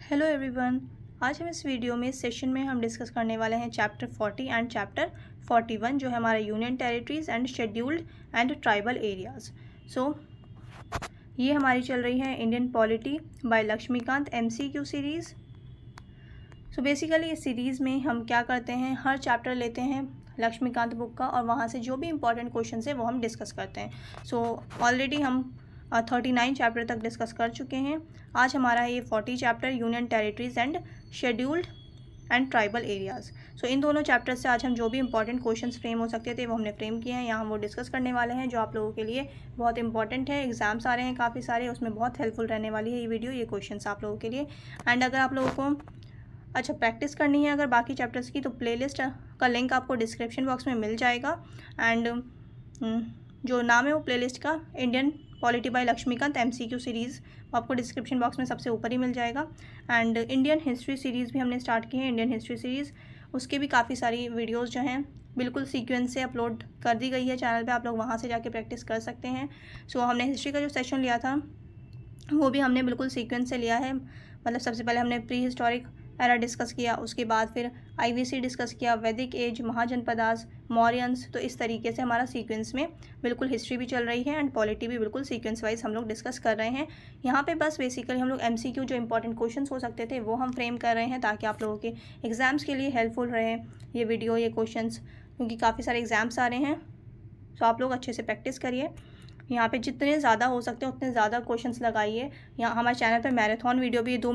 Hello everyone. आज हम इस वीडियो में इस सेशन में हम डिस्कस करने वाले हैं चैप्टर 40 एंड चैप्टर 41 जो है हमारा union territories and scheduled and tribal areas. ये हमारी चल रही है Indian polity by Laxmikanth MCQ series. Basically इस सीरीज़ में हम क्या करते हैं, हर चैप्टर लेते हैं लक्ष्मीकांत बुक का और वहाँ से जो भी इंपॉर्टेंट क्वेश्चन है वो हम डिस्कस करते हैं। ऑलरेडी हम 39 चैप्टर तक डिस्कस कर चुके हैं। आज हमारा ये 40 chapter union territories and scheduled and tribal areas. इन दोनों चैप्टर से आज हम जो भी इंपॉर्टेंट क्वेश्चंस फ्रेम हो सकते थे वो हमने फ्रेम किए हैं। यहाँ हम वो डिस्कस करने वाले हैं जो आप लोगों के लिए बहुत इंपॉर्टेंट है। एग्जाम्स आ रहे हैं काफ़ी सारे, उसमें बहुत हेल्पफुल रहने वाली है ये वीडियो, ये क्वेश्चन आप लोगों के लिए। एंड अगर आप लोगों को प्रैक्टिस करनी है अगर बाकी चैप्टर्स की, तो प्लेलिस्ट का लिंक आपको डिस्क्रिप्शन बॉक्स में मिल जाएगा। एंड जो नाम है वो प्लेलिस्ट का Indian polity by Laxmikanth MCQ series, आपको डिस्क्रिप्शन बॉक्स में सबसे ऊपर ही मिल जाएगा। एंड इंडियन हिस्ट्री सीरीज़ भी हमने स्टार्ट की है, इंडियन हिस्ट्री सीरीज़, उसके भी काफ़ी सारी वीडियोस जो हैं बिल्कुल सीक्वेंस से अपलोड कर दी गई है चैनल पे, आप लोग वहाँ से जाके प्रैक्टिस कर सकते हैं। हमने हिस्ट्री का जो सेशन लिया था वो भी हमने बिल्कुल सीक्वेंस से लिया है। मतलब सबसे पहले हमने प्री हिस्टोरिक एरा डिस्कस किया, उसके बाद फिर IVC डिस्कस किया, वैदिक एज, महाजनपदास, मौर्यंस। तो इस तरीके से हमारा सीक्वेंस में बिल्कुल हिस्ट्री भी चल रही है एंड पॉलिटी भी बिल्कुल सीक्वेंस वाइज हम लोग डिस्कस कर रहे हैं। यहाँ पे बस बेसिकली हम लोग MCQ जो इंपॉर्टेंट क्वेश्चंस हो सकते थे वो हम फ्रेम कर रहे हैं ताकि आप लोगों के एग्ज़ाम्स के लिए हेल्पफुल रहे ये वीडियो, ये क्वेश्चंस, क्योंकि काफ़ी सारे एग्ज़ाम्स आ रहे हैं। आप लोग अच्छे से प्रैक्टिस करिए। यहाँ पे जितने ज़्यादा हो सकते हैं उतने ज़्यादा क्वेश्चंस लगाइए। यहाँ हमारे चैनल पे मैराथन वीडियो भी दो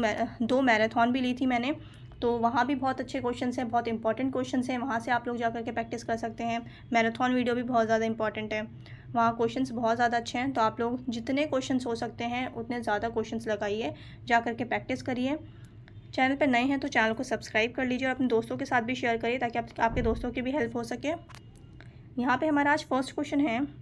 मैराथन भी ली थी मैंने, तो वहाँ भी बहुत अच्छे क्वेश्चंस हैं, बहुत इंपॉर्टेंट क्वेश्चंस हैं, वहाँ से आप लोग जा करके प्रैक्टिस कर सकते हैं। मैराथन वीडियो भी बहुत ज़्यादा इंपॉर्टेंट है, वहाँ क्वेश्चंस बहुत ज़्यादा अच्छे हैं। तो आप लोग जितने क्वेश्चंस हो सकते हैं उतने ज़्यादा क्वेश्चंस लगाइए, जा करके प्रैक्टिस करिए। चैनल पर नए हैं तो चैनल को सब्सक्राइब कर लीजिए और अपने दोस्तों के साथ भी शेयर करिए ताकि आपके दोस्तों की भी हेल्प हो सके। यहाँ पर हमारा आज फर्स्ट क्वेश्चन है,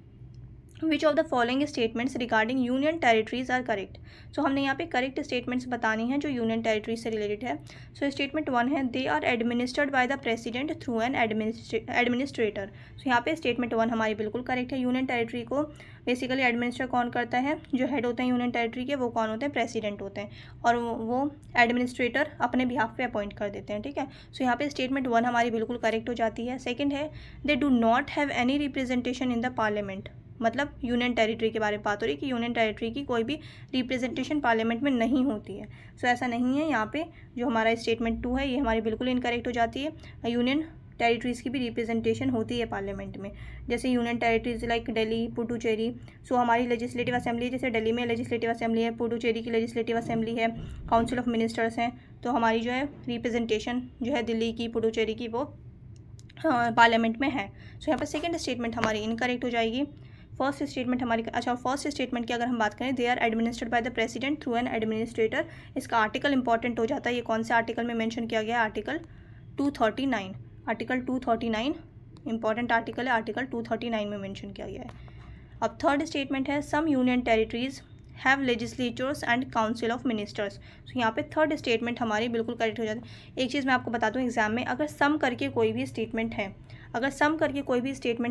which of the following statements regarding union territories are correct. हमने यहाँ पे करेक्ट स्टेटमेंट्स बतानी है जो यूनियन टेरिटरीज से रिलेटेड है। स्टेटमेंट 1 है, they are administered by the president through an administrator. यहाँ पे स्टेटमेंट 1 हमारी बिल्कुल करेक्ट है। यूनियन टेरिटरी को बेसिकली एडमिनिस्टर कौन करता है, जो हेड होते हैं यूनियन टेरिटरी के वो कौन होते हैं, प्रेसिडेंट होते हैं, और वो एडमिनिस्ट्रेटर अपने बिहाफ पे अपॉइंट कर देते हैं। ठीक है, यहाँ पे स्टेटमेंट 1 हमारी बिल्कुल करेक्ट हो जाती है। सेकेंड है, they do not have any representation in the parliament. मतलब यूनियन टेरिटरी के बारे में बात हो रही है कि यूनियन टेरिटरी की कोई भी रिप्रेजेंटेशन पार्लियामेंट में नहीं होती है। ऐसा नहीं है। यहाँ पे जो हमारा स्टेटमेंट 2 है ये हमारी बिल्कुल इनकरेक्ट हो जाती है। यूनियन टेरिटरीज़ की भी रिप्रेजेंटेशन होती है पार्लियामेंट में, जैसे union territories like Delhi, Puducherry. हमारी लेजिस्लेटिव असेंबली, जैसे दिल्ली में लेजिस्लेटिव असेंबली है, पुडुचेरी की लेजिस्लेटिव असेंबली है, काउंसिल ऑफ मिनिस्टर्स हैं। तो हमारी जो है रिप्रेजेंटेशन जो है दिल्ली की, पुडुचेरी की, वो पार्लियामेंट में है। यहाँ पर सेकेंड स्टेटमेंट हमारी इनकरेक्ट हो जाएगी। फर्स्ट स्टेटमेंट हमारी फर्स्ट स्टेटमेंट की अगर हम बात करें, they are administered by the president through an administrator, इसका आर्टिकल इंपॉर्टेंट हो जाता है। ये कौन से आर्टिकल में मेंशन किया गया है, आर्टिकल 239। आर्टिकल 239 इंपॉर्टेंट आर्टिकल है, आर्टिकल 239 में मेंशन किया गया है। अब थर्ड स्टेटमेंट है, some union territories have legislatures and council of ministers. यहाँ पे थर्ड स्टेटमेंट हमारी बिल्कुल करेक्ट हो जाती है। एक चीज़ मैं आपको बता दूँ, एग्जाम में अगर सम करके कोई भी स्टेटमेंट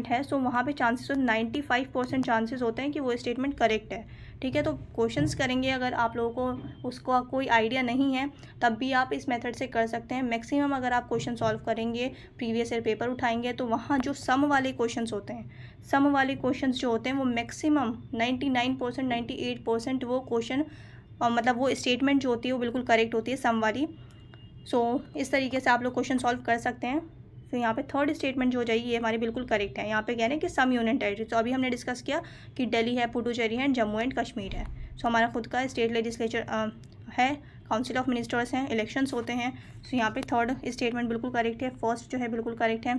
है, तो वहाँ पे चांसेस 95% चांसेस होते हैं कि वो स्टेटमेंट करेक्ट है। ठीक है, तो क्वेश्चंस करेंगे, अगर आप लोगों को उसका कोई आइडिया नहीं है तब भी आप इस मेथड से कर सकते हैं। मैक्सिमम अगर आप क्वेश्चन सॉल्व करेंगे, प्रीवियस ईयर पेपर उठाएंगे, तो वहाँ जो सम वाले क्वेश्चंस होते हैं, सम वाले क्वेश्चंस जो होते हैं वो मैक्सिमम 99%, 98% वो क्वेश्चन मतलब वो स्टेटमेंट जो होती है वो बिल्कुल करेक्ट होती है, सम वाली। इस तरीके से आप लोग क्वेश्चन सॉल्व कर सकते हैं। यहाँ पे थर्ड स्टेटमेंट जो हो जाएगी ये हमारी बिल्कुल करेक्ट है। यहाँ पे कह रहे हैं कि सम यूनियन टेरिटरी, तो अभी हमने डिस्कस किया कि दिल्ली है, पुडुचेरी है, जम्मू एंड कश्मीर है। हमारा खुद का स्टेट लेजिस्लेचर है, काउंसिल ऑफ मिनिस्टर्स हैं, इलेक्शंस होते हैं। यहाँ पे थर्ड स्टेटमेंट बिल्कुल करेक्ट है, फर्स्ट जो है बिल्कुल करेक्ट है।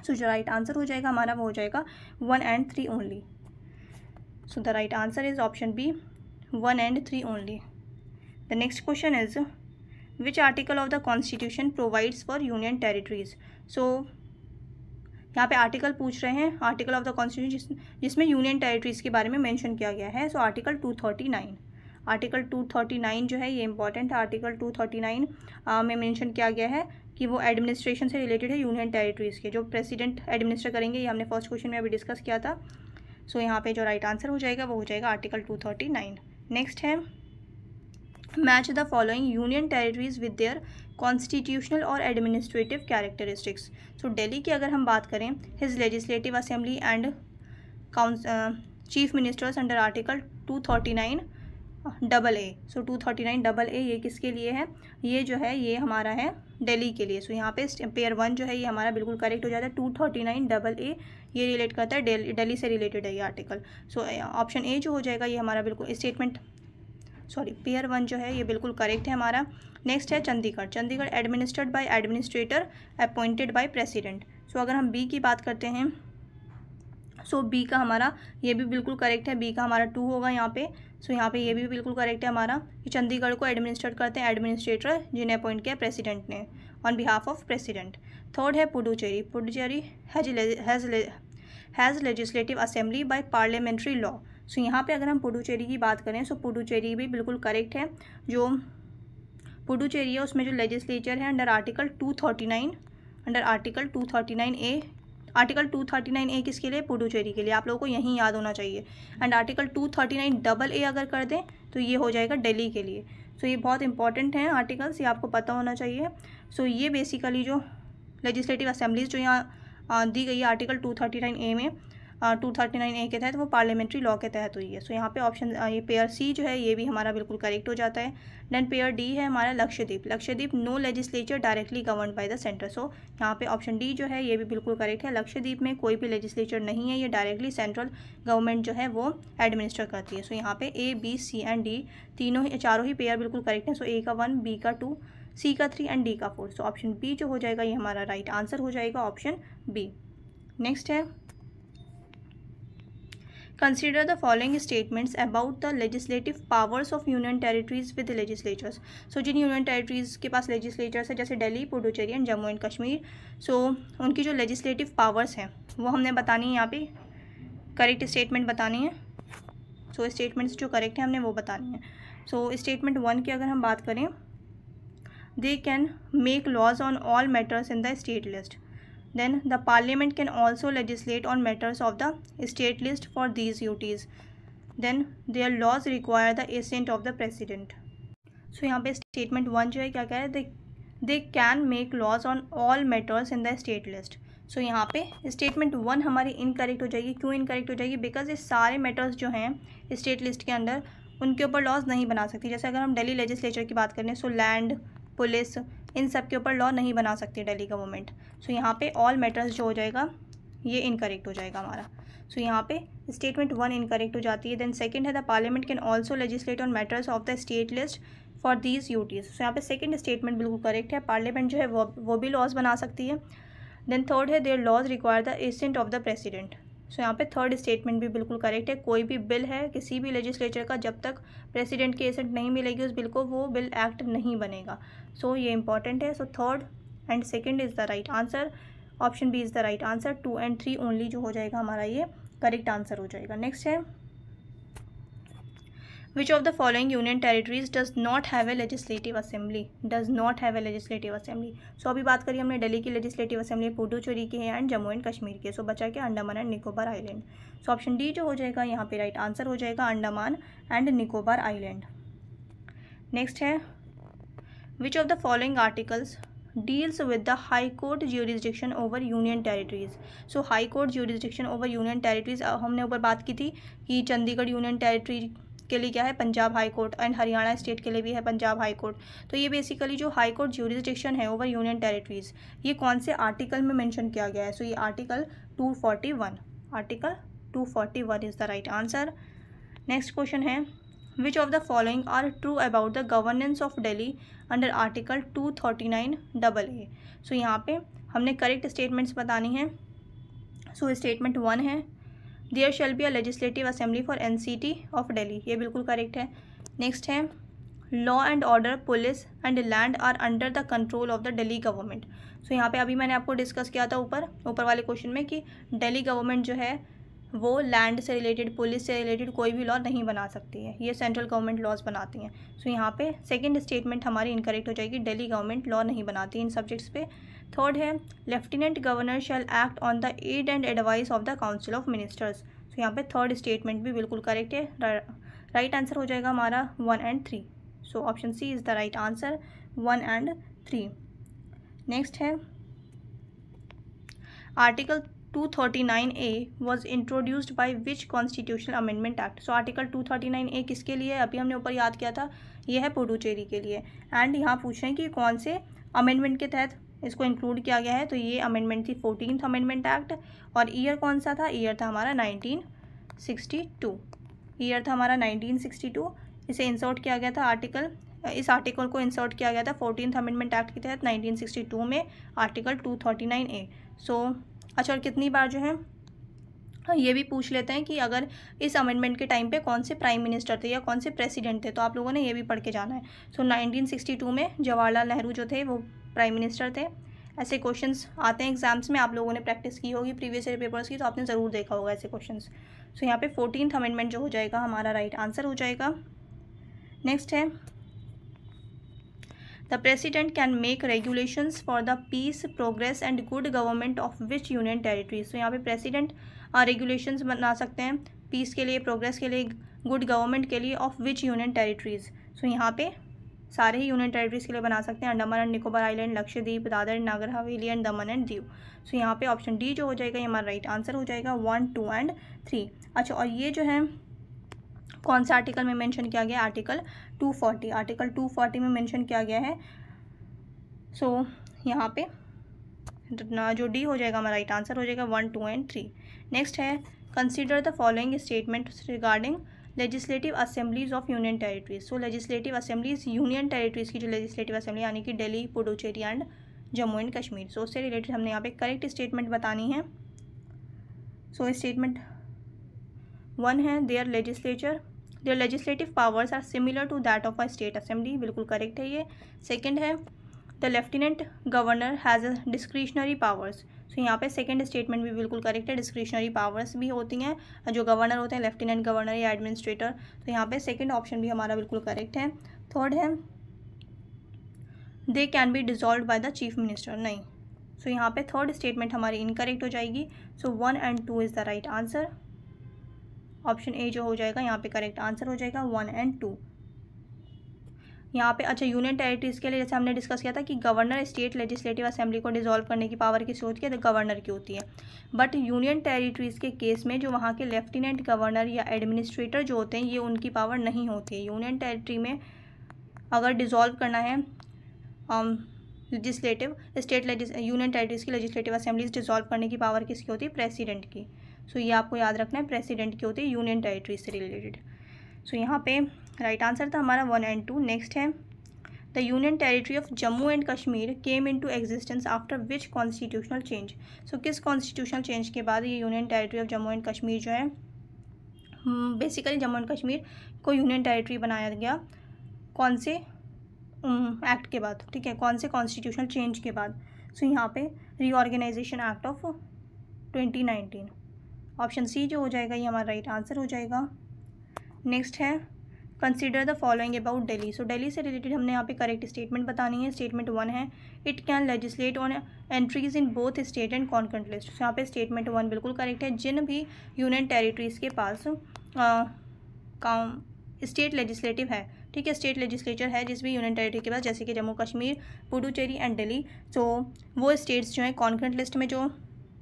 जो राइट आंसर हो जाएगा हमारा वो हो जाएगा 1 and 3 only. The right answer is option B, 1 and 3 only. The next question is, which article of the constitution provides for union territories. यहाँ पे आर्टिकल पूछ रहे हैं, आर्टिकल ऑफ द कॉन्स्टिट्यूशन जिसमें यूनियन टेरिटरीज़ के बारे में मेंशन किया गया है। आर्टिकल 239, आर्टिकल 239 जो है ये इंपॉर्टेंट है। आर्टिकल 239 में मेंशन किया गया है कि वो एडमिनिस्ट्रेशन से रिलेटेड है यूनियन टेरिटरीज़ के, जो प्रेसिडेंट एडमिनिस्टर करेंगे, ये हमने फर्स्ट क्वेश्चन में अभी डिस्कस किया था। यहाँ पे जो राइट आंसर हो जाएगा वो हो जाएगा आर्टिकल 239। नेक्स्ट है match the following union territories with their constitutional और एडमिनिस्ट्रेटिव कैरेक्टरिस्टिक्स। सो दिल्ली की अगर हम बात करें, his legislative assembly and chief ministers under article 239AA। So 239AA ये किसके लिए है? ये जो है ये हमारा है दिल्ली के लिए। सो यहाँ पे पेयर 1 जो है ये हमारा बिल्कुल करेक्ट हो जाता है। 239AA ये रिलेट करता है दिल्ली से रिलेटेड है ये आर्टिकल। सो ऑप्शन ए जो हो जाएगा ये हमारा बिल्कुल पेयर 1 जो है ये बिल्कुल करेक्ट है हमारा। नेक्स्ट है Chandigarh. Chandigarh administered by administrator appointed by president. So अगर हम बी की बात करते हैं, सो बी का हमारा ये भी बिल्कुल करेक्ट है। बी का हमारा 2 होगा यहाँ पे। सो यहाँ पे ये भी बिल्कुल करेक्ट है हमारा कि चंडीगढ़ को एडमिनिस्ट्रेट करते हैं एडमिनिस्ट्रेटर जिन्हें अपॉइंट किया प्रेसिडेंट ने on behalf of president. Third है Puducherry. Puducherry has legislative assembly by parliamentary law. So यहाँ पे अगर हम पुडुचेरी की बात करें, सो पुडुचेरी भी बिल्कुल करेक्ट है। जो पुडुचेरी है उसमें जो लेजिस्लेचर है under article 239A। Article 239A किसके लिए? पुडुचेरी के लिए। आप लोगों को यहीं याद होना चाहिए। एंड आर्टिकल 239AA अगर कर दें तो ये हो जाएगा दिल्ली के लिए। सो ये बहुत इंपॉर्टेंट हैं आर्टिकल्स, ये आपको पता होना चाहिए। सो ये बेसिकली जो लेजिस्लेटिव असेंबलीज जो यहाँ दी गई है आर्टिकल 239A में, 239A के तहत, वो पार्लियामेंट्री लॉ के तहत हुई है। सो यहाँ पे ऑप्शन ये पेयर सी जो है ये भी हमारा बिल्कुल करेक्ट हो जाता है। देन पेयर डी है हमारा Lakshadweep. Lakshadweep no legislature directly govern by the centre. So यहाँ पे ऑप्शन डी जो है ये भी बिल्कुल करेक्ट है। लक्षद्वीप में कोई भी लेजिस्लेचर नहीं है, ये डायरेक्टली सेंट्रल गवर्नमेंट जो है वो एडमिनिस्टर करती है। सो यहाँ पे ए, बी, सी एंड डी चारों ही पेयर बिल्कुल करेक्ट हैं। सो ए का 1, बी का 2, सी का 3 एंड डी का 4। सो ऑप्शन बी जो हो जाएगा ये हमारा राइट आंसर हो जाएगा, ऑप्शन बी। नेक्स्ट है Consider the following statements about the legislative powers of union territories with the legislatures. So जिन यूनियन टेरिटरीज़ के पास लेजिस्लेचर्स है जैसे Delhi, Puducherry and Jammu and Kashmir, so उनकी जो लेजिस्लेटिव पावर्स हैं वो हमने बतानी है, यहाँ पे करेक्ट स्टेटमेंट बतानी है। सो स्टेटमेंट्स जो करेक्ट हैं हमने वो बतानी है। सो स्टेटमेंट 1 की अगर हम बात करें, they can make laws on all matters in the state list. Then the parliament can also legislate on matters of the state list for these duties. Then their laws require the assent of the president. So यहाँ पे statement 1 जो है क्या कह रहा है, they can make laws on all matters in the state list. So यहाँ पे statement 1 हमारी इनकरेक्ट हो जाएगी। क्यों इनकरेक्ट हो जाएगी? बिकॉज ये सारे मैटर्स जो हैं स्टेट लिस्ट के अंदर उनके ऊपर लॉज नहीं बना सकती। जैसे अगर हम दिल्ली लेजिस्लेचर की बात करें, सो लैंड, पुलिस, इन सब के ऊपर लॉ नहीं बना सकती दिल्ली गवर्नमेंट। सो यहाँ पे ऑल मैटर्स जो हो जाएगा ये इनकरेक्ट हो जाएगा हमारा। सो यहाँ पे स्टेटमेंट 1 इनकरेक्ट हो जाती है। देन सेकंड है the parliament can also legislate on matters of the state list for these duties. So यहाँ पे सेकंड स्टेटमेंट बिल्कुल करेक्ट है, पार्लियामेंट जो है वो भी लॉज बना सकती है। देन थर्ड है their laws require the assent of the president. So यहाँ पे थर्ड स्टेटमेंट भी बिल्कुल करेक्ट है। कोई भी बिल है किसी भी लेजिस्लेचर का, जब तक प्रेसिडेंट की एसेंट नहीं मिलेगी उस बिल को, वो बिल एक्ट नहीं बनेगा। सो ये इंपॉर्टेंट है। So third and second is the right answer, option B is the right answer. 2 and 3 only जो हो जाएगा हमारा ये करेक्ट आंसर हो जाएगा। नेक्स्ट है which of the following union territories does not have a legislative assembly. Does not have a legislative assembly. So अभी बात करिए हमने दिल्ली की लेजिस्लेटिव असेंबली, पुडुचेरी की है एंड जम्मू एंड कश्मीर की। सो बचा के Andaman and Nicobar island. So option D जो हो जाएगा यहाँ पे राइट आंसर हो जाएगा, Andaman and Nicobar island. Next है which of the following articles deals with the high court jurisdiction over union territories. So high court jurisdiction over union territories हमने ऊपर बात की थी कि चंडीगढ़ यूनियन टेरिटरी के लिए क्या है, Punjab high court, and Haryana state के लिए भी है पंजाब हाई कोर्ट। तो ये बेसिकली जो हाई कोर्ट ज्यूरिसडिक्शन है ओवर यूनियन टेरिटरीज, ये कौन से आर्टिकल में मेंशन किया गया है? सो ये article 241, article 241 is the right answer. Next question है which of the following are true about the governance of Delhi under article 239AA। So यहाँ पे हमने करेक्ट स्टेटमेंट्स बतानी हैं। सो स्टेटमेंट 1 है there shall be a legislative assembly for NCT of Delhi, ये बिल्कुल correct है। नेक्स्ट है law and order, police and land are under the control of the Delhi government. So यहाँ पे अभी मैंने आपको डिस्कस किया था ऊपर वाले क्वेश्चन में कि दिल्ली गवर्नमेंट जो है वो लैंड से रिलेटेड, पुलिस से रिलेटेड कोई भी लॉ नहीं बना सकती है, ये सेंट्रल गवर्नमेंट लॉज बनाती हैं। सो यहाँ पे सेकंड स्टेटमेंट हमारी इनकरेक्ट हो जाएगी, दिल्ली गवर्नमेंट लॉ नहीं बनाती इन सब्जेक्ट्स पे। थर्ड है lieutenant governor shall act on the aid and advice of the council of ministers. So यहाँ पे थर्ड स्टेटमेंट भी बिल्कुल करेक्ट है, राइट आंसर हो जाएगा हमारा 1 and 3। So option C is the right answer, 1 and 3। Next है article 239A was introduced by which constitutional amendment act. So article 239A किसके लिए है, अभी हमने ऊपर याद किया था, ये है पुडुचेरी के लिए। एंड यहाँ पूछ रहे हैं कि कौन से अमेंडमेंट के तहत इसको इंक्लूड किया गया है, तो ये अमेंडमेंट थी 14th अमेंडमेंट एक्ट। और ईयर कौन सा था, ईयर था हमारा 1962, ईयर था हमारा 1962। इसे इंसर्ट किया गया था इस आर्टिकल को इंसर्ट किया गया था 14th अमेंडमेंट एक्ट के तहत 1962 में, आर्टिकल 239A। सो अच्छा, और कितनी बार जो है ये भी पूछ लेते हैं कि अगर इस अमेंडमेंट के टाइम पे कौन से प्राइम मिनिस्टर थे या कौन से प्रेसिडेंट थे, तो आप लोगों ने ये भी पढ़ के जाना है। सो 1962 में जवाहरलाल नेहरू जो थे वो प्राइम मिनिस्टर थे। ऐसे क्वेश्चंस आते हैं एग्जाम्स में, आप लोगों ने प्रैक्टिस की होगी प्रीवियस ईयर पेपर्स की, तो आपने ज़रूर देखा होगा ऐसे क्वेश्चंस। सो यहाँ पे 14th अमेंडमेंट जो हो जाएगा हमारा राइट आंसर हो जाएगा। नेक्स्ट है the president can make regulations for the peace, progress and good government of which union territories. तो यहाँ पे प्रेसिडेंट रेगुलेशंस बना सकते हैं पीस के लिए, प्रोग्रेस के लिए, गुड गवर्नमेंट के लिए, ऑफ विच यूनियन टेरिटरीज। सो यहाँ पे सारे ही यूनियन टेरिटरीज के लिए बना सकते हैं, Andaman and Nicobar island, Lakshadweep, Dadar Nagar Haveli and Daman and Diu. सो यहाँ पे ऑप्शन डी जो हो जाएगा ये हमारा राइट आंसर हो जाएगा, 1, 2 and 3। अच्छा, और ये जो है कौन सा आर्टिकल में मेंशन किया गया है, आर्टिकल 240, आर्टिकल 240 में मेंशन किया गया है। सो यहाँ पे जो डी हो जाएगा हमारा राइट आंसर हो जाएगा, 1, 2 and 3। नेक्स्ट है consider the following statements regarding legislative assemblies of union territories. So legislative assemblies, union territories की जो लेजिस्लेटिव असेंबली यानी कि दिल्ली, पुडुचेरी एंड जम्मू एंड कश्मीर। सो उससे रिलेटेड हमने यहाँ पे करेक्ट स्टेटमेंट बतानी है। सो स्टेटमेंट 1 है their legislative powers are similar to that of a state assembly, बिल्कुल करेक्ट है ये। सेकेंड है the lieutenant governor has a discretionary powers. So यहाँ पे सेकंड स्टेटमेंट भी बिल्कुल करेक्ट है, डिस्क्रिशनरी पावर्स भी होती हैं जो गवर्नर होते हैं, लेफ्टिनेंट गवर्नर या एडमिनिस्ट्रेटर। तो यहाँ पे सेकंड ऑप्शन भी हमारा बिल्कुल करेक्ट है। थर्ड है they can be dissolve by the chief minister, नहीं। सो यहाँ पे थर्ड स्टेटमेंट हमारी इनकरेक्ट हो जाएगी। सो 1 and 2 is the right answer, option A जो हो जाएगा यहाँ पे करेक्ट आंसर हो जाएगा, 1 and 2 यहाँ पे। अच्छा, यूनियन टेरिटरीज के लिए जैसे हमने डिस्कस किया था कि गवर्नर स्टेट लेजिस्लेटिव असेंबली को डिसॉल्व करने की पावर किसी होती है, तो गवर्नर की होती है। बट यूनियन टेरिटरीज के केस में जो वहाँ के लेफ्टिनेंट गवर्नर या एडमिनिस्ट्रेटर जो होते हैं, ये उनकी पावर नहीं होती है। यूनियन टेरिटरी में अगर डिसॉल्व करना है यूनियन टेरिटरीज की लेजिस्लेटिव असेंबलीज डिसॉल्व करने की पावर किसकी होती है, प्रेसिडेंट की। सो ये आपको याद रखना है, प्रेसिडेंट की होती है यूनियन टेरिटरीज से रिलेटेड। सो यहाँ पे राइट आंसर था हमारा 1 and 2। नेक्स्ट है the union territory of Jammu and Kashmir came into existence after which constitutional change. So किस कॉन्स्टिट्यूशनल चेंज के बाद ये union territory of Jammu and Kashmir जो है, बेसिकली जम्मू एंड कश्मीर को यूनियन टेरिटरी बनाया गया, कौन से एक्ट के बाद, ठीक है, कौन से कॉन्स्टिट्यूशनल चेंज के बाद। सो यहाँ पे reorganisation act of 2019, option C जो हो जाएगा ये हमारा राइट आंसर हो जाएगा। नेक्स्ट है consider the following about Delhi. So Delhi से रिलेटेड हमने यहाँ पे करेक्ट स्टेटमेंट बतानी है। स्टेटमेंट 1 है it can legislate on entries in both state and concurrent list. यहाँ पे स्टेटमेंट 1 बिल्कुल करेक्ट है। जिन भी यूनियन टेरिटरीज के पास स्टेट लेजिस्लेटिव है, ठीक है, स्टेट लेजिस्लेचर है जिस भी यूनियन टेरिटरी के पास, जैसे कि जम्मू कश्मीर, पुडुचेरी एंड दिल्ली, तो वो स्टेट्स जो हैं कॉन्करेंट लिस्ट में जो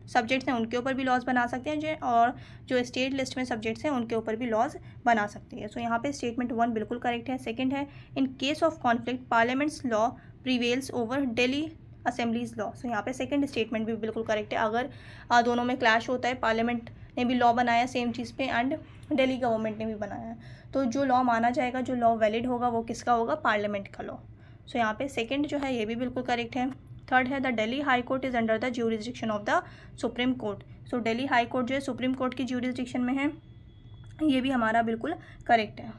सब्जेक्ट्स हैं उनके ऊपर भी लॉज बना सकते हैं, और जो स्टेट लिस्ट में सब्जेक्ट्स हैं उनके ऊपर भी लॉज बना सकते हैं। सो यहाँ पे स्टेटमेंट 1 बिल्कुल करेक्ट है। सेकंड है in case of conflict parliament's law prevails over Delhi assembly's law. So यहाँ पे सेकंड स्टेटमेंट भी बिल्कुल करेक्ट है। अगर दोनों में क्लैश होता है, पार्लियामेंट ने भी लॉ बनाया सेम चीज़ पे एंड दिल्ली गवर्नमेंट ने भी बनाया, तो जो लॉ माना जाएगा, जो लॉ वैलिड होगा, वो किसका होगा, पार्लियामेंट का लॉ। सो यहाँ पे सेकंड जो है ये भी बिल्कुल करेक्ट है। थर्ड है the Delhi high court is under the jurisdiction of the supreme court. So Delhi high court जो है सुप्रीम कोर्ट की ज्यूरिसडिक्शन में है, ये भी हमारा बिल्कुल करेक्ट है।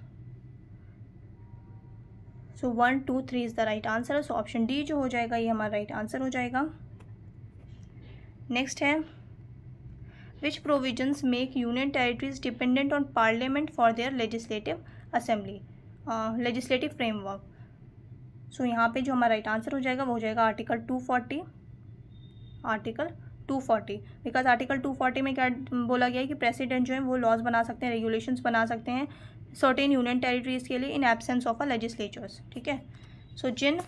सो 1, 2, 3 is the right answer. So option D जो हो जाएगा ये हमारा राइट आंसर हो जाएगा। नेक्स्ट है which provisions make union territories dependent on parliament for their legislative assembly, legislative framework. So यहाँ पे जो हमारा राइट आंसर हो जाएगा वो हो जाएगा आर्टिकल 240, आर्टिकल 240। बिकॉज आर्टिकल 240 में क्या बोला गया है कि प्रेसिडेंट जो है वो लॉज बना सकते हैं, रेगुलेशंस बना सकते हैं सर्टेन यूनियन टेरिटरीज़ के लिए in absence of a legislatures, ठीक है। सो जिन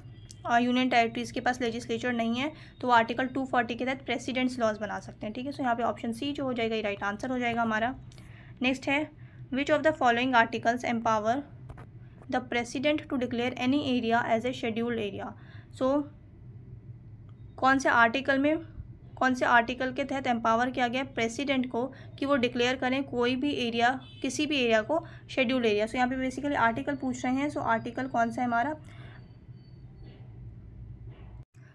यूनियन टेरिटरीज़ के पास लेजिस्लेचर नहीं है तो वो आर्टिकल 240 के तहत प्रेसिडेंट्स लॉज बना सकते हैं, ठीक है। सो यहाँ पे ऑप्शन सी जो हो जाएगा ये राइट आंसर हो जाएगा हमारा। नेक्स्ट है which of the following articles empower the president to declare any area as a scheduled area. So कौन से आर्टिकल के तहत एम्पावर किया गया प्रेसिडेंट को कि वो डिक्लेयर करें कोई भी एरिया, किसी भी एरिया को शेड्यूल्ड एरिया। सो यहाँ पे बेसिकली आर्टिकल पूछ रहे हैं। सो आर्टिकल कौन सा है हमारा,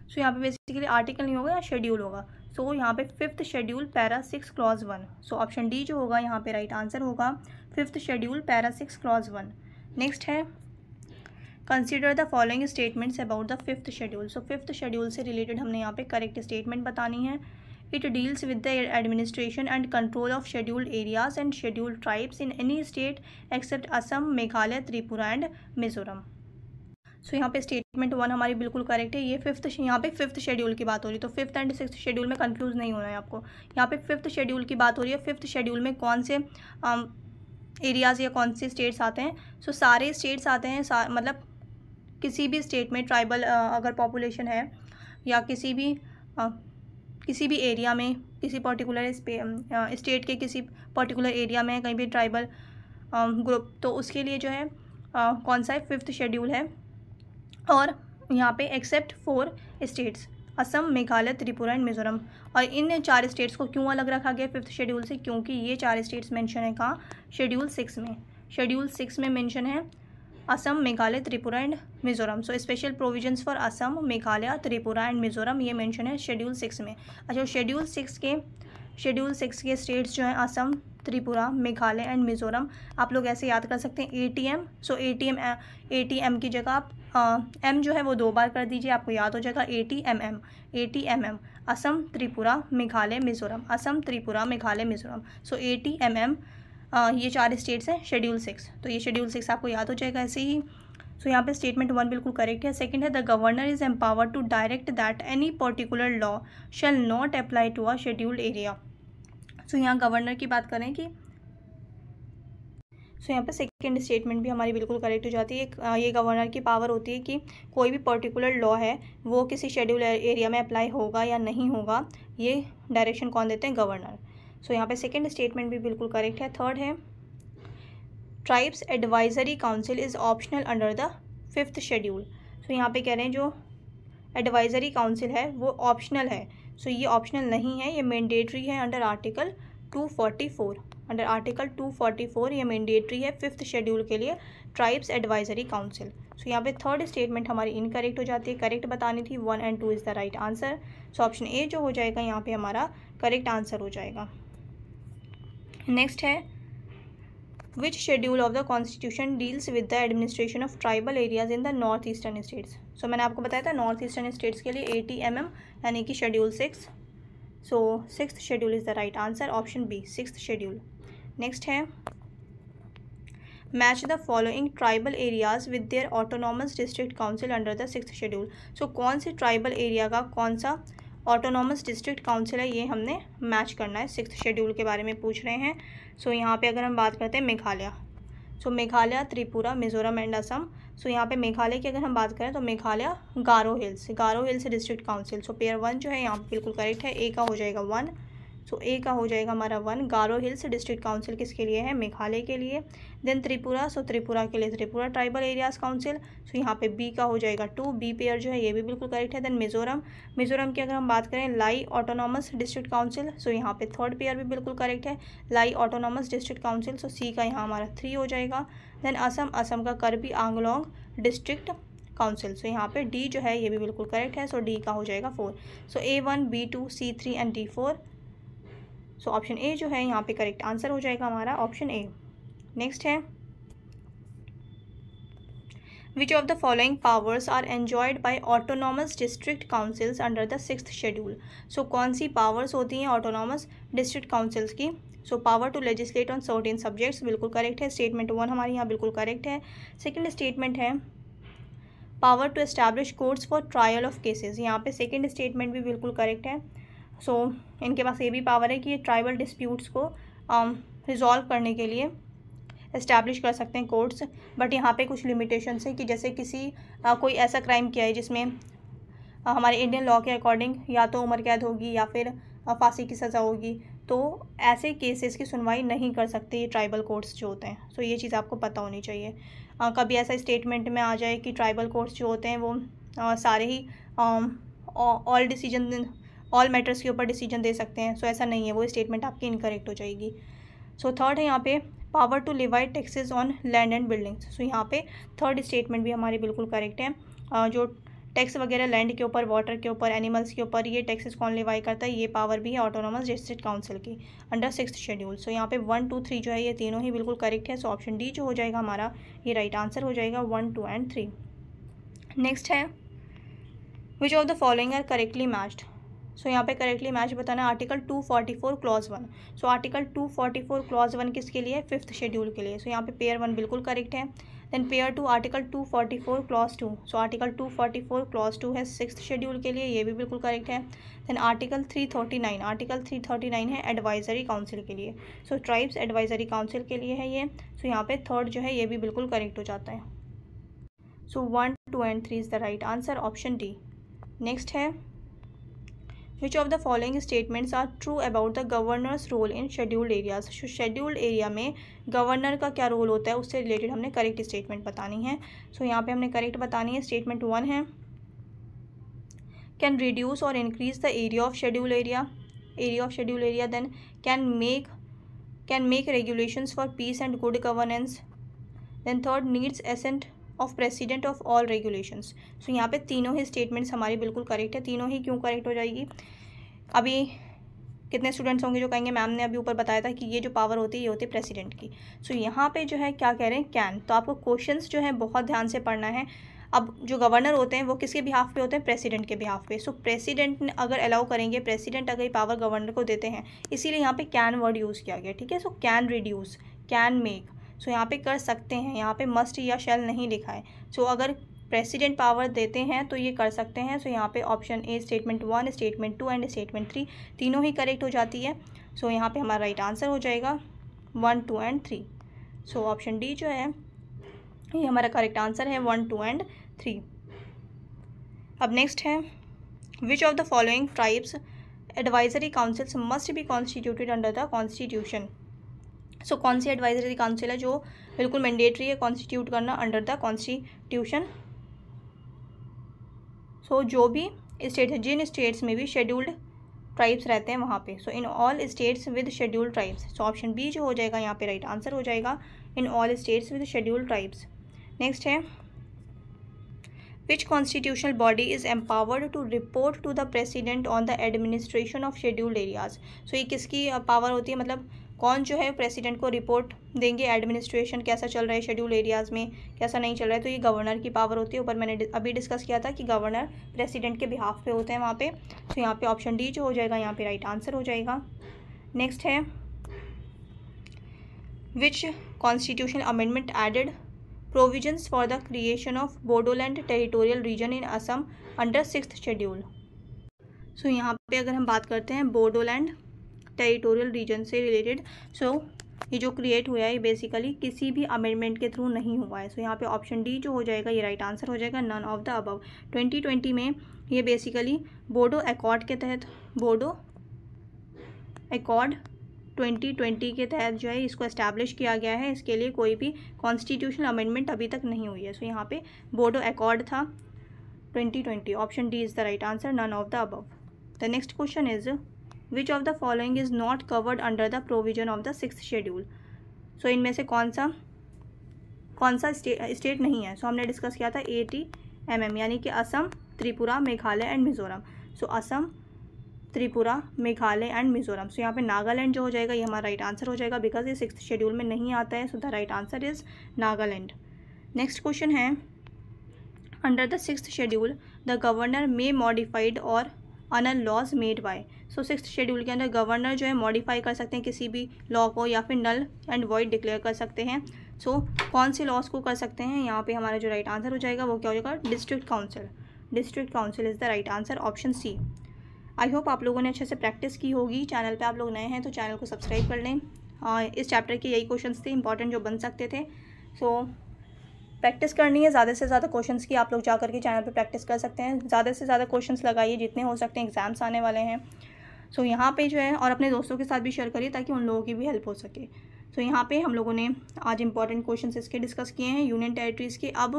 सो यहाँ पे बेसिकली आर्टिकल नहीं होगा, शेड्यूल होगा। सो यहाँ पे 5th schedule para 6 clause 1। So option D जो होगा यहाँ पे राइट आंसर होगा 5th schedule para 6 clause 1। Next है consider the following statements about the 5th schedule. So 5th schedule से रिलेटेड हमने यहाँ पे करेक्ट स्टेटमेंट बतानी है। It deals with the administration and control of scheduled areas and scheduled tribes in any state except Assam, Meghalaya, Tripura and Mizoram. सो यहाँ पे statement 1 हमारी बिल्कुल करेक्ट है। ये यहाँ पे 5th शेड्यूल की बात हो रही है, तो 5th एंड 6th शेड्यूल में कंफ्यूज नहीं होना है आपको। यहाँ पे 5th शेड्यूल की बात हो रही है। 5th शेड्यूल में कौन से एरियाज़ या कौन से स्टेट्स आते हैं। सो सारे स्टेट्स आते हैं, मतलब किसी भी स्टेट में ट्राइबल अगर पॉपुलेशन है या किसी भी एरिया में, किसी पर्टिकुलर स्टेट के किसी पर्टिकुलर एरिया में कहीं भी ट्राइबल ग्रुप, तो उसके लिए जो है कौन सा है 5th शेड्यूल है। और यहाँ पे except 4 states Assam, Meghalaya, Tripura and Mizoram. और इन 4 स्टेट्स को क्यों अलग रखा गया 5th शेड्यूल से, क्योंकि ये 4 स्टेट्स मेंशन है कहाँ, शेड्यूल 6 में। शेड्यूल 6 में मेंशन है Assam, Meghalaya, Tripura and Mizoram. So special provisions for Assam, Meghalaya, Tripura and Mizoram ये मेंशन है शेड्यूल 6 में। अच्छा, शेड्यूल 6 के स्टेट्स जो हैं असम, त्रिपुरा, मेघालय एंड मिजोरम, आप लोग ऐसे याद कर सकते हैं ATM। सो ATM की जगह आप M जो है वो 2 बार कर दीजिए, आपको याद हो जाएगा ATMM, असम, त्रिपुरा, मेघालय, मिजोरम, असम, त्रिपुरा, मेघालय, मिजोरम। सो ATMM ये 4 स्टेट्स हैं शेड्यूल 6। तो ये शेड्यूल 6 आपको याद हो जाएगा ऐसे ही। सो यहाँ पे स्टेटमेंट 1 बिल्कुल करेक्ट है। सेकंड है the governor is empowered to direct that any particular law shall not apply to a scheduled area. So यहाँ गवर्नर की बात करें कि यहाँ पे सेकंड स्टेटमेंट भी हमारी बिल्कुल करेक्ट हो जाती है। ये गवर्नर की पावर होती है कि कोई भी पर्टिकुलर लॉ है वो किसी शेड्यूल एरिया में अप्लाई होगा या नहीं होगा, ये डायरेक्शन कौन देते हैं, गवर्नर। सो यहाँ पे सेकंड स्टेटमेंट भी बिल्कुल करेक्ट है। थर्ड है tribes advisory council is optional under the 5th schedule. So यहाँ पे कह रहे हैं जो एडवाइजरी काउंसिल है वो ऑप्शनल है। सो ये ऑप्शनल नहीं है, ये मैंडेटरी है अंडर आर्टिकल 244। अंडर आर्टिकल 244 ये मैंडेटरी है 5th शेड्यूल के लिए ट्राइब्स एडवाइजरी काउंसिल। सो यहाँ पे थर्ड स्टेटमेंट हमारी इनकरेक्ट हो जाती है, करेक्ट बतानी थी। 1 और 2 is the right answer. So option A जो हो जाएगा यहाँ पे हमारा करेक्ट आंसर हो जाएगा। नेक्स्ट है which schedule of the constitution deals with the administration of tribal areas in the north eastern states. So मैंने आपको बताया था नॉर्थ ईस्टर्न स्टेट्स के लिए ATMM यानी कि schedule 6। So 6th schedule is the right answer, option B 6th schedule. Next है match the following tribal areas with their autonomous district council under the 6th schedule. So कौन से tribal area का कौन सा autonomous district council है, ये हमने match करना है। 6th शेड्यूल के बारे में पूछ रहे हैं। सो यहाँ पे अगर हम बात करते हैं मेघालय, सो मेघालय, त्रिपुरा, मिजोरम एंड असम। सो यहाँ पे मेघालय की अगर हम बात करें तो मेघालय गारो हिल्स डिस्ट्रिक्ट काउंसिल। सो पेयर 1 जो है यहाँ पे बिल्कुल करेक्ट है, ए का हो जाएगा 1। सो ए का हो जाएगा हमारा 1। गारो हिल्स डिस्ट्रिक्ट काउंसिल किसके लिए है, मेघालय के लिए। देन त्रिपुरा, सो त्रिपुरा के लिए त्रिपुरा ट्राइबल एरियाज काउंसिल। सो यहाँ पे बी का हो जाएगा 2, बी पेयर जो है ये भी बिल्कुल करेक्ट है। देन मिजोरम की अगर हम बात करें लाई ऑटोनॉमस डिस्ट्रिक्ट काउंसिल। सो यहाँ पे थर्ड पेयर भी बिल्कुल करेक्ट है, लाई ऑटोनॉमस डिस्ट्रिक्ट काउंसिल। सो सी का यहाँ हमारा 3 हो जाएगा। देन असम का करबी आंगलोंग डिस्ट्रिक्ट काउंसिल। सो यहाँ पे डी जो है ये भी बिल्कुल करेक्ट है। सो डी का हो जाएगा 4। सो A1, B2, C3 and D4। So option A जो है यहाँ पे करेक्ट आंसर हो जाएगा हमारा, ऑप्शन ए। नेक्स्ट है which of the following powers are enjoyed by autonomous district councils under the 6th schedule. So कौन सी पावर्स होती हैं ऑटोनॉमस डिस्ट्रिक्ट काउंसिल्स की। So power to legislate on certain subjects बिल्कुल करेक्ट है। Statement 1 हमारी यहाँ बिल्कुल करेक्ट है। सेकेंड स्टेटमेंट है power to establish courts for trial of cases. यहाँ पे सेकेंड स्टेटमेंट भी बिल्कुल करेक्ट है। सो इनके पास ये भी पावर है कि ये ट्राइबल डिस्प्यूट्स को रिजॉल्व करने के लिए इस्टेब्लिश कर सकते हैं कोर्ट्स, बट यहाँ पे कुछ लिमिटेशंस है कि जैसे किसी कोई ऐसा क्राइम किया है जिसमें हमारे इंडियन लॉ के अकॉर्डिंग या तो उम्र कैद होगी या फिर फांसी की सज़ा होगी, तो ऐसे केसेस की सुनवाई नहीं कर सकते ये ट्राइबल कोर्ट्स जो होते हैं। सो ये चीज़ आपको पता होनी चाहिए। कभी ऐसा स्टेटमेंट में आ जाए कि ट्राइबल कोर्ट्स जो होते हैं वो सारे ही ऑल मैटर्स के ऊपर डिसीजन दे सकते हैं। सो ऐसा नहीं है, वो स्टेटमेंट आपकी इनकरेक्ट हो जाएगी। सो थर्ड है यहाँ पे power to levy taxes on land and buildings. So यहाँ पे थर्ड स्टेटमेंट भी हमारी बिल्कुल करेक्ट है। जो टैक्स वगैरह लैंड के ऊपर, वाटर के ऊपर, एनिमल्स के ऊपर, ये टैक्सेस कौन लिवाई करता है, ये पावर भी है ऑटोनोमस डिस्ट्रिक्ट काउंसिल की अंडर 6th शेड्यूल। सो यहाँ पे 1, 2, 3 जो है ये तीनों ही बिल्कुल करेक्ट है। सो ऑप्शन डी जो हो जाएगा हमारा ये राइट आंसर हो जाएगा 1, 2 एंड 3। नेक्स्ट है which of the following are correctly matched. So यहाँ पे करेक्टली मैच बताना article 244 clause 1। So article 244 clause 1 किसके लिए है, 5th शेड्यूल के लिए। सो यहाँ पे पेयर 1 बिल्कुल करेक्ट है। Then pair 2 article 244 clause 2। So article 244 clause 2 है 6th शेड्यूल के लिए, ये भी बिल्कुल करेक्ट है। देन आर्टिकल 339, आर्टिकल 339 है एडवाइजरी काउंसिल के लिए। सो ट्राइब्स एडवाइजरी काउंसिल के लिए है ये। सो यहाँ पे थर्ड जो है ये भी बिल्कुल करेक्ट हो जाता है। सो 1, 2 and 3 is the right answer, option D. Next है Which of the following statements are true about the governor's role in scheduled areas? Scheduled area में गवर्नर का क्या रोल होता है उससे रिलेटेड हमने करेक्ट स्टेटमेंट बतानी है। सो यहाँ पे हमने करेक्ट बतानी है। स्टेटमेंट 1 है कैन रिड्यूस और increase the area of schedule area, then can make regulations for peace and good governance, then third needs assent of president of all regulations. So यहाँ पे तीनों ही स्टेटमेंट्स हमारी बिल्कुल करेक्ट है। तीनों ही क्यों करेक्ट हो जाएगी, अभी कितने स्टूडेंट्स होंगे जो कहेंगे मैम ने अभी ऊपर बताया था कि ये जो पावर होती है ये होती है प्रेसिडेंट की। सो यहाँ पे जो है क्या कह रहे हैं, कैन। तो आपको क्वेश्चंस जो है बहुत ध्यान से पढ़ना है। अब जो गवर्नर होते हैं वो किसके बिहाफ पे होते हैं, प्रेसिडेंट के बिहाफ पे। सो प्रेसिडेंट ने अगर अलाउ करेंगे, प्रेसिडेंट अगर पावर गवर्नर को देते हैं, इसीलिए यहाँ पे कैन वर्ड यूज़ किया गया, ठीक है। So can reduce, can make, so यहाँ पे कर सकते हैं, यहाँ पे मस्ट या शैल नहीं लिखा है। सो अगर प्रेसिडेंट पावर देते हैं तो ये कर सकते हैं। सो यहाँ पे option A statement 1, statement 2 and statement 3 तीनों ही करेक्ट हो जाती है। सो यहाँ पे हमारा राइट आंसर हो जाएगा 1, 2 एंड 3। सो ऑप्शन डी जो है ये हमारा करेक्ट आंसर है 1, 2 एंड 3। अब नेक्स्ट है which of the following tribes advisory councils must be constituted under the constitution. So कौन सी एडवाइजरी काउंसिल है जो बिल्कुल मैंडेटरी है कॉन्स्टिट्यूट करना अंडर द कॉन्स्टिट्यूशन। सो जो भी स्टेट है, जिन स्टेट्स में भी शेड्यूल्ड ट्राइब्स रहते हैं वहाँ पे। So in all states with scheduled tribes. So option B जो हो जाएगा यहाँ पे राइट आंसर हो जाएगा, in all states with scheduled tribes. Next है which constitutional body is empowered to report to the president on the administration of scheduled areas. So ये किसकी पावर होती है, मतलब कौन जो है प्रेसिडेंट को रिपोर्ट देंगे एडमिनिस्ट्रेशन कैसा चल रहा है शेड्यूल एरियाज़ में, कैसा नहीं चल रहा है। तो ये गवर्नर की पावर होती है। ऊपर मैंने अभी डिस्कस किया था कि गवर्नर प्रेसिडेंट के बिहाफ पे होते हैं वहाँ पे। तो यहाँ पे ऑप्शन डी जो हो जाएगा यहाँ पे राइट आंसर हो जाएगा। नेक्स्ट है which constitutional amendment added provisions for the creation of Bodoland territorial region in Assam under 6th schedule. So यहाँ पे अगर हम बात करते हैं बोडोलैंड टेरिटोरियल रीजन से रिलेटेड, सो ये जो क्रिएट हुआ है ये बेसिकली किसी भी अमेंडमेंट के थ्रू नहीं हुआ है। सो यहाँ पे ऑप्शन डी जो हो जाएगा ये राइट आंसर हो जाएगा, नन ऑफ द अबव। 2020 में ये बेसिकली बोडो अकॉर्ड के तहत, बोडो अकॉर्ड 2020 के तहत जो है इसको एस्टैब्लिश किया गया है। इसके लिए कोई भी कॉन्स्टिट्यूशनल अमेंडमेंट अभी तक नहीं हुई है। सो यहाँ पे बोडो अकॉर्ड था 2020, option D is the right answer, none of the above. The next question is which of the following is not covered under the provision of the 6th schedule. So इनमें से कौन सा स्टेट नहीं है। सो हमने discuss किया था ATMM यानी कि Assam, Tripura, Meghalaya and Mizoram. So Assam, Tripura, Meghalaya and Mizoram. So यहाँ पे नागालैंड जो हो जाएगा ये हमारा राइट आंसर हो जाएगा बिकॉज ये 6th शेड्यूल में नहीं आता है। So the right answer is Nagaland. Next question है under the 6th schedule the governor may modified और annul laws made by. So 6th schedule के अंदर गवर्नर जो है मॉडिफाई कर सकते हैं किसी भी लॉ को या फिर नल एंड वॉइड डिक्लेयर कर सकते हैं। सो कौन से लॉज को कर सकते हैं, यहाँ पे हमारा जो राइट आंसर हो जाएगा वो क्या हो जाएगा, district council. District council is the right answer, option C. I hope आप लोगों ने अच्छे से प्रैक्टिस की होगी। चैनल पे आप लोग नए हैं तो चैनल को सब्सक्राइब कर लें, इस चैप्टर के यही क्वेश्चंस थे इंपॉर्टेंट जो बन सकते थे। सो प्रैक्टिस करनी है ज़्यादा से ज़्यादा क्वेश्चंस की। आप लोग जा करके चैनल पे प्रैक्टिस कर सकते हैं, ज़्यादा से ज़्यादा क्वेश्चंस लगाइए जितने हो सकते हैं, एग्ज़ाम्स आने वाले हैं। सो यहाँ पे जो है, और अपने दोस्तों के साथ भी शेयर करिए ताकि उन लोगों की भी हेल्प हो सके। सो यहाँ पे हम लोगों ने आज इंपॉर्टेंट क्वेश्चंस इसके डिस्कस किए हैं यूनियन टेरिटरीज़ के। अब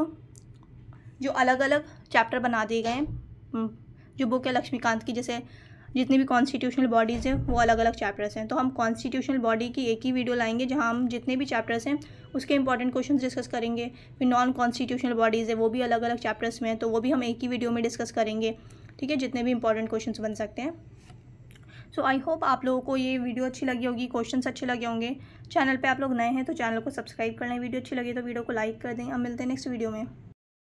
जो अलग अलग चैप्टर बना दिए गए हैं जो बुक है लक्ष्मीकांत की, जैसे जितनी भी कॉन्स्टिट्यूशनल बॉडीज़ हैं वो अलग अलग चैप्टर्स हैं, तो हम कॉन्स्टिट्यूशनल बॉडी की एक ही वीडियो लाएंगे जहां हम जितने भी चैप्टर्स हैं उसके इंपॉर्टेंट क्वेश्चंस डिस्कस करेंगे। फिर नॉन कॉन्स्टिट्यूशनल बॉडीज़ है वो भी अलग अलग चैप्टर्स में हैं, तो वो भी हम एक ही वीडियो में डिस्कस करेंगे, ठीक है, जितने भी इंपॉर्टेंट क्वेश्चन बन सकते हैं। सो आई होप आप लोगों को ये वीडियो अच्छी लगी होगी, क्वेश्चंस अच्छे लगे होंगे। चैनल पे आप लोग नए हैं तो चैनल को सब्सक्राइब कर लें, वीडियो अच्छी लगी तो वीडियो को लाइक कर दें। अब मिलते हैं नेक्स्ट वीडियो में।